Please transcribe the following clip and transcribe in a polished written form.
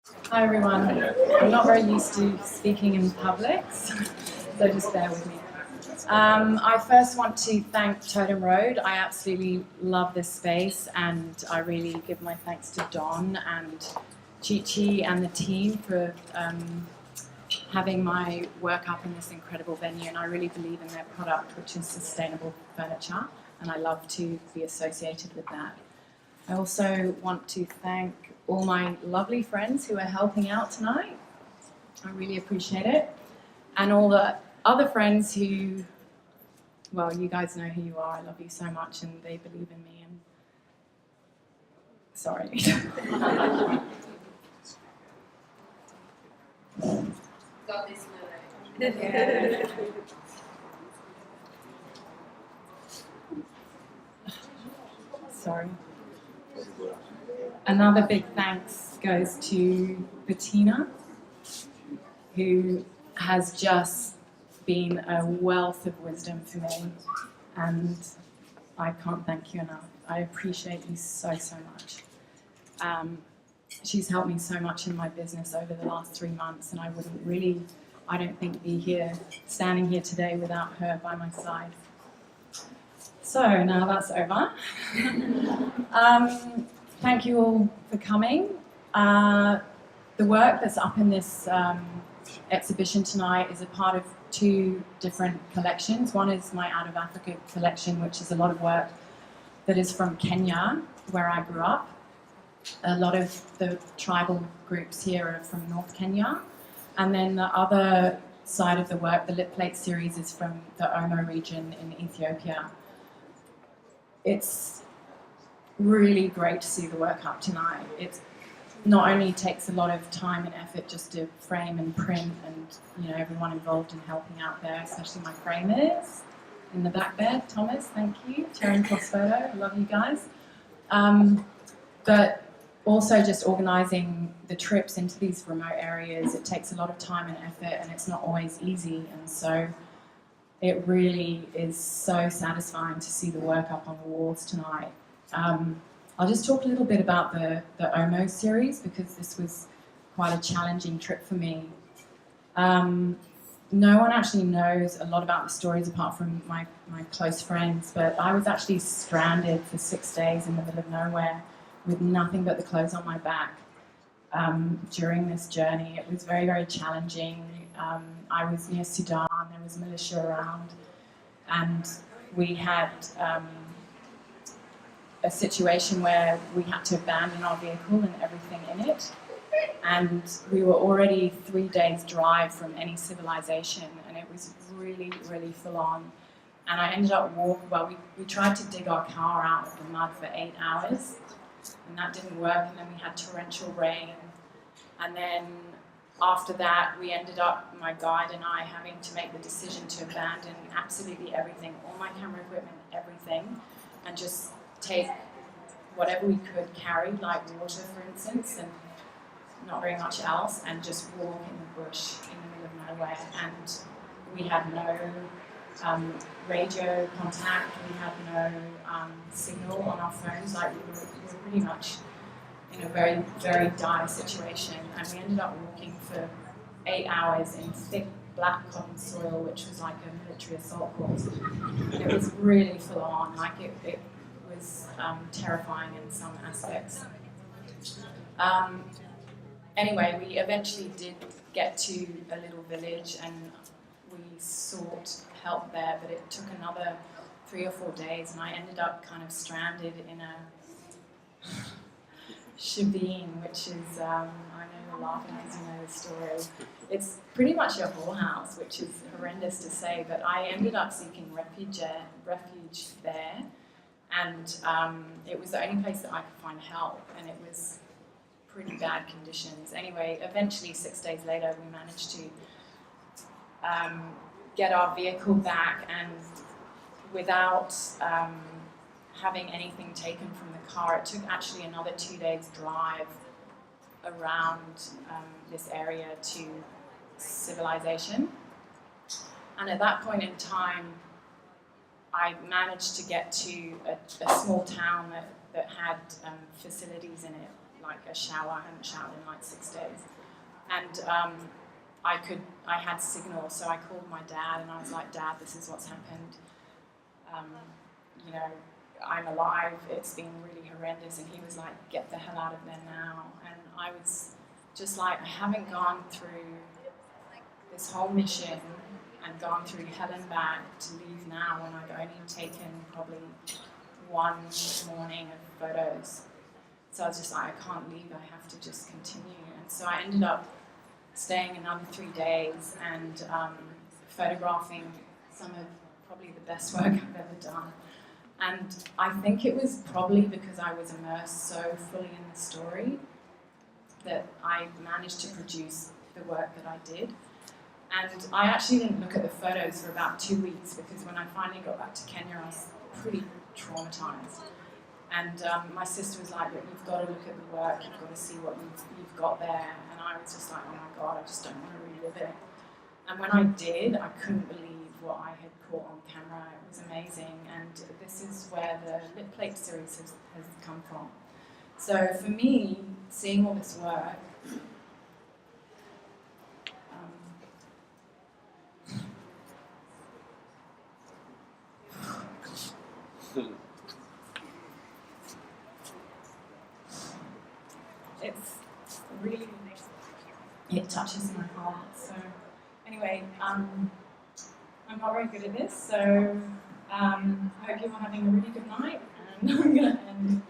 Hi everyone. I'm not very used to speaking in public, so just bear with me. I first want to thank Totem Road. I absolutely love this space, and I really give my thanks to Don and Chi and the team for having my work up in this incredible venue, and I really believe in their product, which is sustainable furniture, and I love to be associated with that. I also want to thank all my lovely friends who are helping out tonight. I really appreciate it. And all the other friends who, well, you guys know who you are. I love you so much, and they believe in me. And sorry. Got this Sorry. Another big thanks goes to Bettina, who has just been a wealth of wisdom for me, and I can't thank you enough. I appreciate you so much. She's helped me so much in my business over the last 3 months, and I wouldn't really, I don't think, be here, standing here today without her by my side. So now that's over. Thank you all for coming. The work that's up in this exhibition tonight is a part of 2 different collections. One is my Out of Africa collection, which is a lot of work that is from Kenya, where I grew up. A lot of the tribal groups here are from North Kenya. And then the other side of the work, the lip plate series, is from the Omo region in Ethiopia. It's really great to see the work up tonight. It not only takes a lot of time and effort just to frame and print, and everyone involved in helping out there, especially my framers in the back there. Thomas, thank you. Terry Crossphoto, I love you guys. But also just organising the trips into these remote areas. It takes a lot of time and effort, and it's not always easy, and so it really is so satisfying to see the work up on the walls tonight. I'll just talk a little bit about the Omo series, because this was quite a challenging trip for me. No one actually knows a lot about the stories apart from my close friends, but I was actually stranded for 6 days in the middle of nowhere with nothing but the clothes on my back during this journey. It was very challenging. I was near Sudan, there was militia around, and we had a situation where we had to abandon our vehicle and everything in it, and we were already 3 days drive from any civilization, and it was really full on. And I ended up we tried to dig our car out of the mud for 8 hours, and that didn't work, and then we had torrential rain, and then after that we ended up, my guide and I, having to make the decision to abandon absolutely everything, all my camera equipment, everything, and just take whatever we could carry, like water for instance, and not very much else, and just walk in the bush in the middle of nowhere. And we had no radio contact, we had no signal on our phones, like we were pretty much in a very dire situation, and we ended up walking for 8 hours in thick black cotton soil, which was like a military assault course. It was really full on, like it was terrifying in some aspects. Anyway, we eventually did get to a little village, and we sought help there, but it took another 3 or 4 days, and I ended up kind of stranded in a shebeen, which is, I know you're laughing because you know the story. It's pretty much a whorehouse, which is horrendous to say, but I ended up seeking refuge there, and it was the only place that I could find help, and it was pretty bad conditions. Anyway, eventually 6 days later we managed to get our vehicle back, and without having anything taken from the car, it took actually another 2 days drive around this area to civilization. And at that point in time, I managed to get to a small town that had facilities in it, like a shower. I hadn't showered in like 6 days. and I had signal, so I called my dad and I was like, Dad, this is what's happened. You know, I'm alive, it's been really horrendous. And he was like, get the hell out of there now. And I was just like, I haven't gone through this whole mission and gone through hell and back to leave now when I've only taken probably one morning of photos. So I was just like, I can't leave, I have to just continue. And so I ended up staying another 3 days and photographing some of probably the best work I've ever done. And I think it was probably because I was immersed so fully in the story that I managed to produce the work that I did. And I actually didn't look at the photos for about 2 weeks because when I finally got back to Kenya, I was pretty traumatized. And my sister was like, look, you've got to look at the work, you've got to see what you've got there. And I was just like, oh my God, I just don't want to relive it. And when I did, I couldn't believe what I had caught on camera. It was amazing. And this is where the Lip Plate series has come from. So for me, seeing all this work, it's really, it touches my heart. So anyway, I'm not very good at this, so I hope you're having a really good night, and I'm going to end.